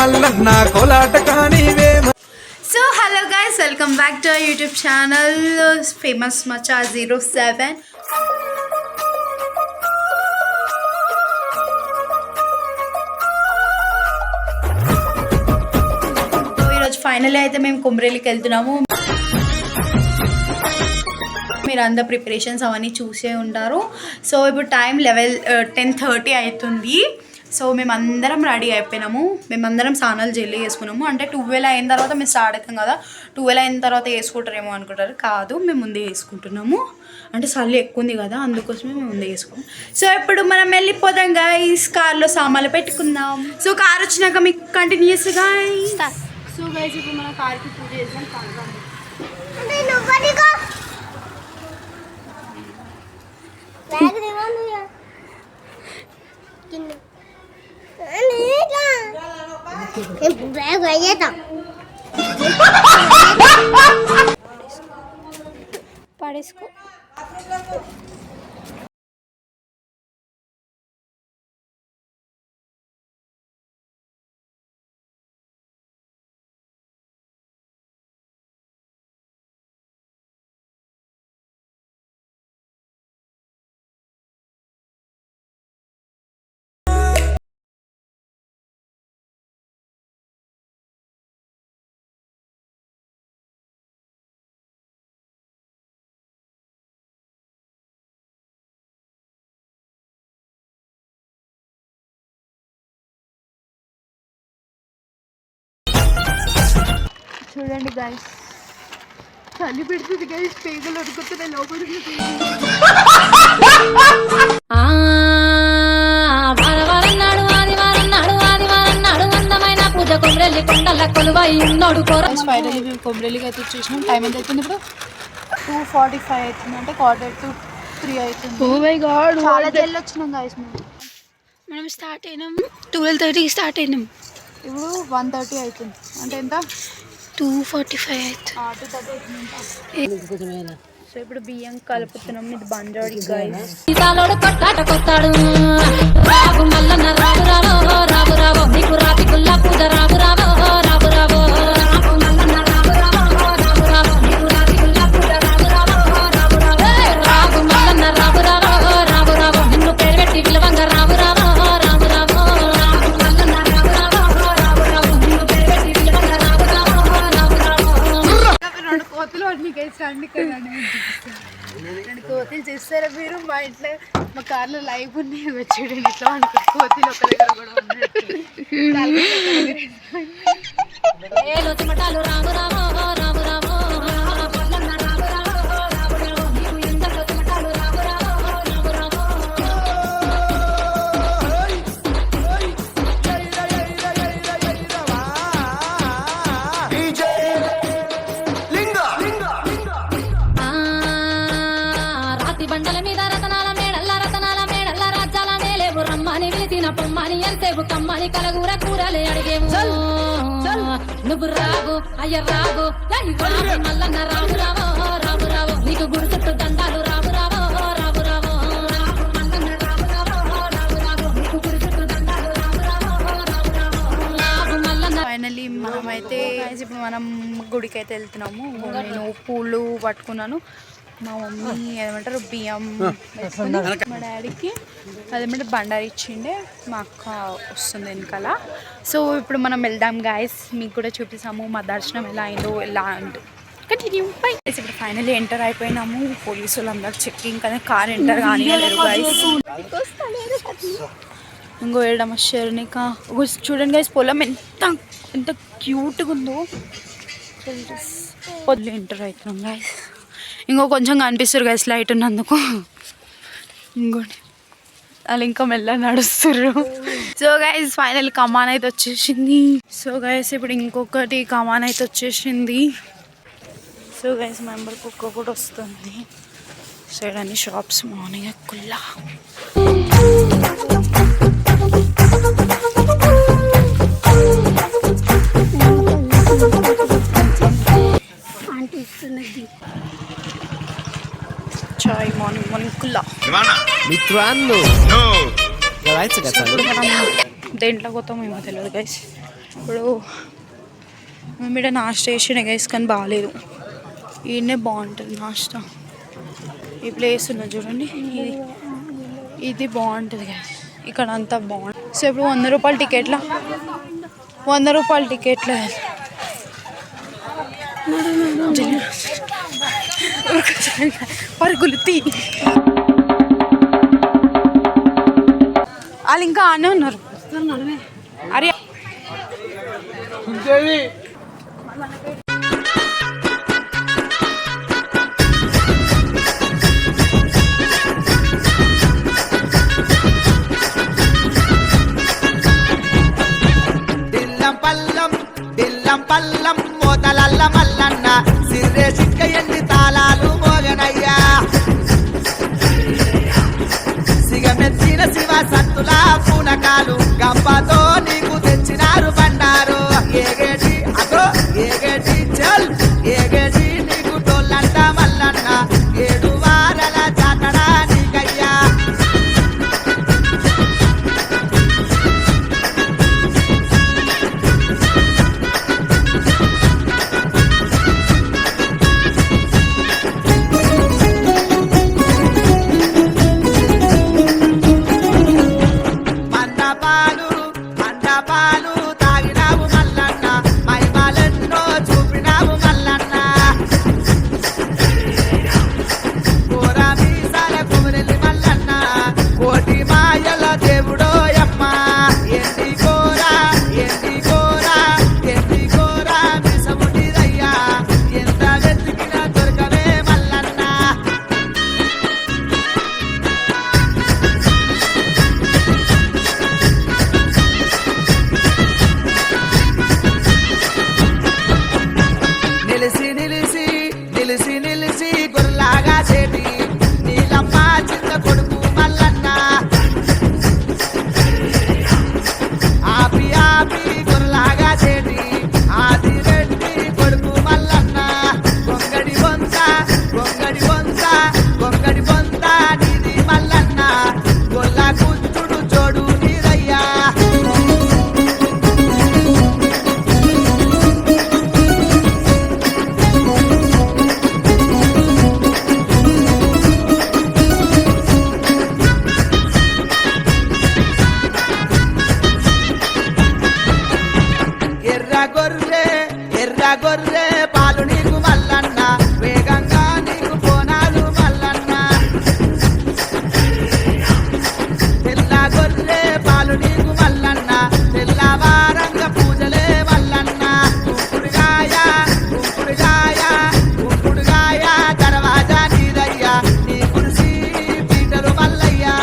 మల్లన్న కోలాట కానివే. So hello guys, welcome back to YouTube channel famous Macha 07. ఈరోజు ఫైనల్ అయితే మేము కుమ్రేలికి వెళ్తున్నాము. మీరు అందరు ప్రిపరేషన్స్ అవన్నీ చూసే ఉంటారు. సో ఇప్పుడు టైం 10:30 అవుతుంది. సో మేమందరం రెడీ అయిపోయినాము. మేమందరం స్నానాలు జల్లి వేసుకున్నాము. అంటే 12 అయిన తర్వాత మేము స్టార్ట్ అవుతాం కదా, 12 అయిన తర్వాత వేసుకుంటారేమో అనుకుంటారు. కాదు, మేము ముందే వేసుకుంటున్నాము. అంటే చలి ఎక్కువ ఉంది కదా, అందుకోసమే మేము ముందే వేసుకున్నాం. సో ఇప్పుడు మనం వెళ్ళిపోదాం గైస్. కార్లో సామాన్లు పెట్టుకుందాం. సో కార్ వచ్చినాక మీకు కంటిన్యూస్గా. సో గైస్ ఇప్పుడు మన కార్కి పూజ చేద్దాం. పడేసుకో. చూడండి గైస్, చలి పెడుతుంది గైస్, పేగలు అడుగుతున్నాయి లోపలికి. ఫైనల్లీ మేము కొమ్రెల్లికి అయితే వచ్చేసినాం. టైం ఎంత అవుతుంది ఇప్పుడు? 2:45 అవుతుంది. అంటే 2:45 అవుతుంది. ఓ మై గాడ్, చాలా జల్లి వచ్చినాం గైస్. మనం స్టార్ట్ అయినాం 12:30కి స్టార్ట్ అయినాం. ఇప్పుడు 1:30 అవుతుంది. అంటే ఎంత? 2:45 అవుతుంది. సో ఇప్పుడు బియ్యం కలుపుతున్నాం. ఇది బంజాడి గైస్. రెండు కోతులు చూస్తారా మీరు? మా ఇంట్లో మా కార్లో లైవ్ ఉన్నాయి. చూడండి ఇట్లా అనుకో, కోతులు ఒక దగ్గర కూడా ఉన్నాయి. కమ్మని కలగూర కూరలే అడిగేము. నువ్వు రావు అయ్య రావు, మల్లన్న రావు రావో రావు రావో, నీకు గుడి చుట్టూ దండాలు రావు రావో రావు రావో. ఫైనల్లీ మనమైతే ఇప్పుడు మనం గుడికి అయితే వెళ్తున్నాము. నేను పూలు పట్టుకున్నాను. మా మమ్మీ ఏమంటారు బియ్యం వేసుకుని, మా డాడీకి అదేమంటే బండారి ఇచ్చిండే. మా అక్క వస్తుంది వెనకాల. సో ఇప్పుడు మనం వెళ్దాం గాయస్, మీకు కూడా చూపిస్తాము మా దర్శనం ఎలా అయిందో ఎలా అంటూ. Continue by. ఇప్పుడు ఫైనల్లీ ఎంటర్ అయిపోయినాము. పోలీసులు అందరు చెక్కింగ్ కానీ కార్ ఎంటర్ కానివ్వలేరు గాయస్. ఇంకో వేయడం షర్నిక చూడండి గాయస్, పొలం ఎంత ఎంత క్యూట్గా ఉందో. పొద్దులు ఎంటర్ అవుతున్నాం గాయస్. ఇంకో కొంచెం కనిపిస్తారు గైస్ లైట్ ఉన్నందుకు. ఇంకోటి వాళ్ళు ఇంకా మెల్ల నడుస్తారు. సో గైస్ ఫైనల్ కమాన్ అయితే వచ్చేసింది. సో గైస్ ఇప్పుడు ఇంకొకటి కమాన్ అయితే వచ్చేసింది. సో గైస్ మెంబర్ కుక్క కూడా వస్తుంది. సైడ్ అన్ని షాప్స్ మార్నింగ్ కుల్లా. चाय मॉर्निंग मॉर्निंग खुला मित्रांनो देंట్లో పోతాం ఏమో తెలియదు గైస్. ఇప్పుడు మేము ఇక్కడ నాష్టా చేసిన గైస్ కానీ బాగాలేదు. ఈయనే బాగుంటుంది నాష్టా. ఈ ప్లేస్ ఉన్నది చూడండి, ఇది బాగుంటుంది గైస్. ఇక్కడ అంతా బాగుంటుంది. సో ఇప్పుడు 100 రూపాయల టికెట్లా, 100 రూపాయల టికెట్ల పరుగులు తీ. వాళ్ళు ఇంకా ఆనే ఉన్నారు. అరే దిల్లం పల్లం మోతలల్ల మల్లన్న సిర్రే సిక్క ఎండి తాళాలు మోగనయ్యా. సిగమెత్తిన శివ సత్తుల పూనకాలు గంపతో నీకు తెచ్చినారు బండారు. ఏగేటి అగో ఏగేటి చల్ ఏగేటి నీకు టోళ్ళంట మల్లన్న 7 వారాల చాటడా నీకయ్యా. పాలు తాగినావు మల్లన్న, మైమాలెన్నో చూపినావు మల్లన్న. కూర మీసాల కుమిరెల్లి మల్లన్న, కోటి మాయల దేవుడో యమ్మ. ఎండి కూర ఎండి కూర ఎండి కూర మిసముడిదయ్యా, ఎంత వెతికినా దొరకవే మల్లన్న. నిలిసి గుర్లాగా చేటి నీలమ్మ చిన్న కొడుకు మల్లన్న. ఆపి గుర్లాగా చేటి ఆదిరెడ్డి కొడుకు మల్లన్న. గొంగడి బొంత నీది మల్లన్న, గొల్ల కూర్చుడు చోడు నీదయ్యా. ఎర్ర గొర్రె పాలు నీకు మల్లన్న, వేగంగా నీకు పోనాలు మల్లన్న. తెల్ల గొర్రె పాలు నీకు మల్లన్న, తెల్లవారంగ పూజలే మల్లన్న. కుంకుడుగాయ దర్వాజా నీదయ్యా, నీ కుర్సీ పీటలు మల్లయ్యా.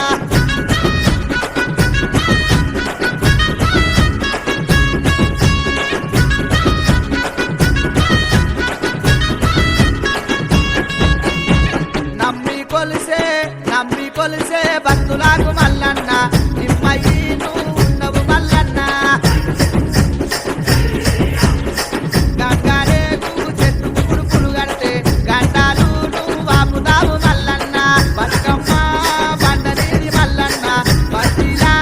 నమ్మి కొలిసే భక్తులకు మల్లన్న, నిమ్మయ్యి నువ్వు ఉన్నవు మల్లన్న. గంగారేగు చెట్టుకు పుడుకులు కడితే గండాలు నువ్వు వాపుతావు మల్లన్న. బతుకమ్మ బండ నీది మల్లన్న, బట్టిలా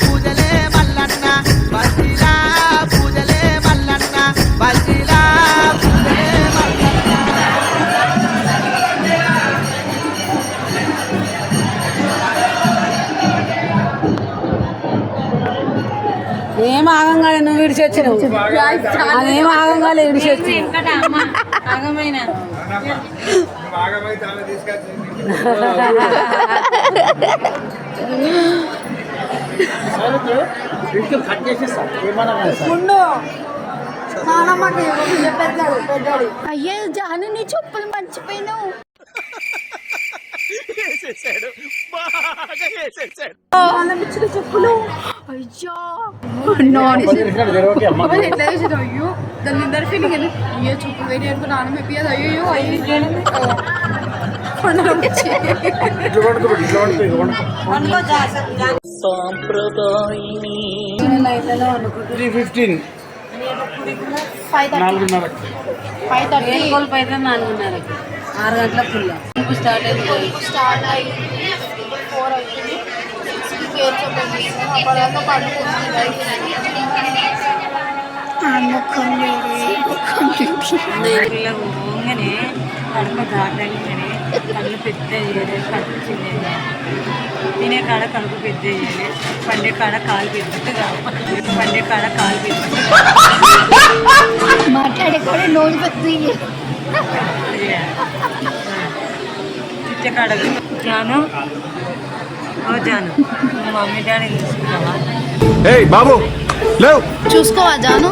పూజలే మల్లన్న. బట్టిలా పూజలే మల్లన్న, బట్టిలా పూజలే మల్లన్న. ఏం ఆగంగానే నువ్వు విడిచొచ్చినావు, అదేం ఆగంగానే విడిచొచ్చి ఆగమైన అయ్యే జాను నీ చెప్పులు మర్చిపోయినావు. చెప్పులు అయ్యో ఎట్లా చేసేది. అయ్యో దాని ఇద్దరు ఫీలింగ్ అయ్యో చెప్పులు వేడి అనుకో నాన్న మెప్పియదు. అయ్యో సాంప్రదాయ 6 గంటల ఫుల్ స్టార్ట్ అయింది. 4 అవుతుంది. 6కి అప్పటిదాకా పడుకుంటుంది. ఊగానే కడుపు దాటంగానే కళ్ళు పెద్ద చేయాలి, కడుపు చిన్న తినే కాడ కడుపు పెద్ద చేయాలి, పండే కాడ కాలు పెద్దట్టు కావాలి, పండే కాడ కాలు పెద్దట్టు మాట్లాడే కూడా నోరు పెద్ద చిచ్చకాడ జాను. ఓ జాను, మమ్మీ డాడీ చూసుకున్నావా? ఏయ్ బాబు లేవు. చూసుకోవా జాను?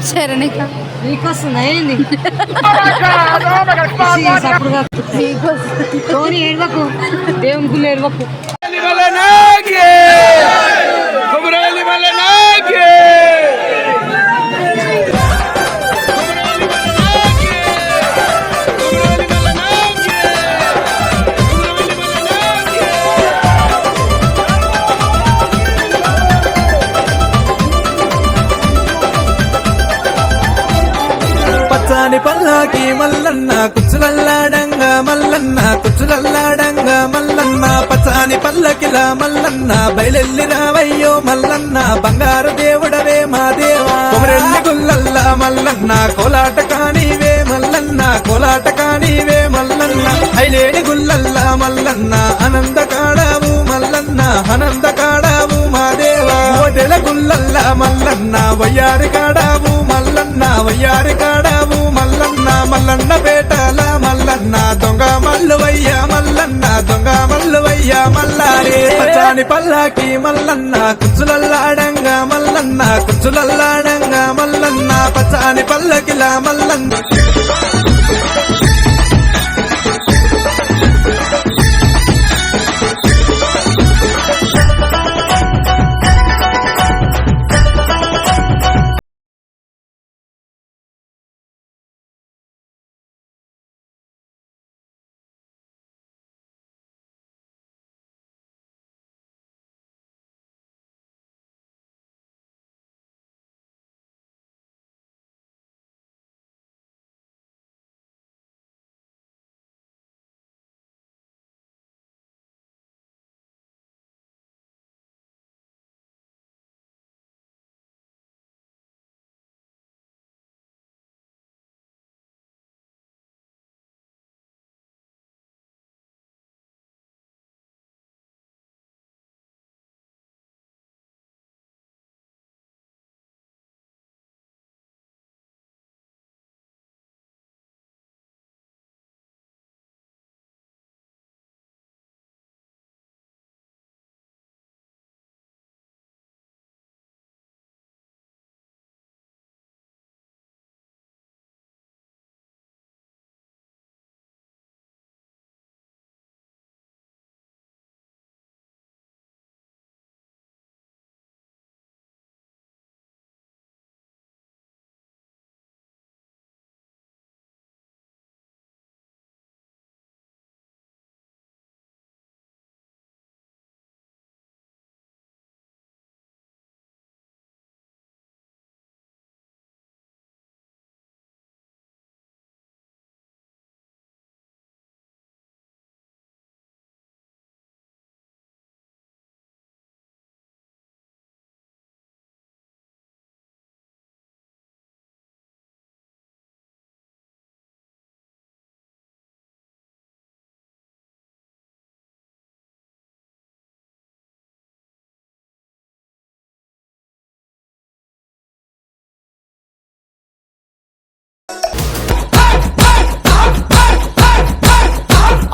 శరణిక నీకొస్తుందా ఏంది? సోని ఏడవకు, దేవుని గుళ్ళు ఏడవకు. పచ్చాని పల్లాకి మల్లన్న కుచ్చులల్లాడంగా మల్లన్న కుచ్చులల్లాడంగా మల్లన్న పచ్చాని పల్లకిలా మల్లన్న బయలెల్లి రావయ్యో మల్లన్న బంగారు దేవుడవే మా దేవా కొమరెల్లి గుల్లల్లా మల్లన్న కోలాట కానివే మల్లన్న కోలాట కానివే మల్లన్న ఐలేని గుల్లల్లా మల్లన్న ఆనంద కాడావు మల్లన్న ఆనంద కాడావు మా దేవా ఓటెల గుల్లల్లా మల్లన్న వయ్యారి కాడావు మల్లన్న వయ్యారి కాడావు మల్లన్న మల్లన్న పేటల మల్లన్న దొంగ మల్లువయ్య మల్లన్న దొంగ మల్లువయ్య మల్లారే పచ్చాని పల్లాకి మల్లన్న కుచ్చులల్లాడంగా మల్లన్న కుచ్చులల్లాడంగా మల్లన్న పచ్చాని పల్లకిలా మల్లన్న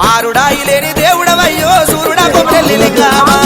ఆరుడాయి లేని దేవుడవయ్యో సూర్యుడా కొమ్మెల్లి కావా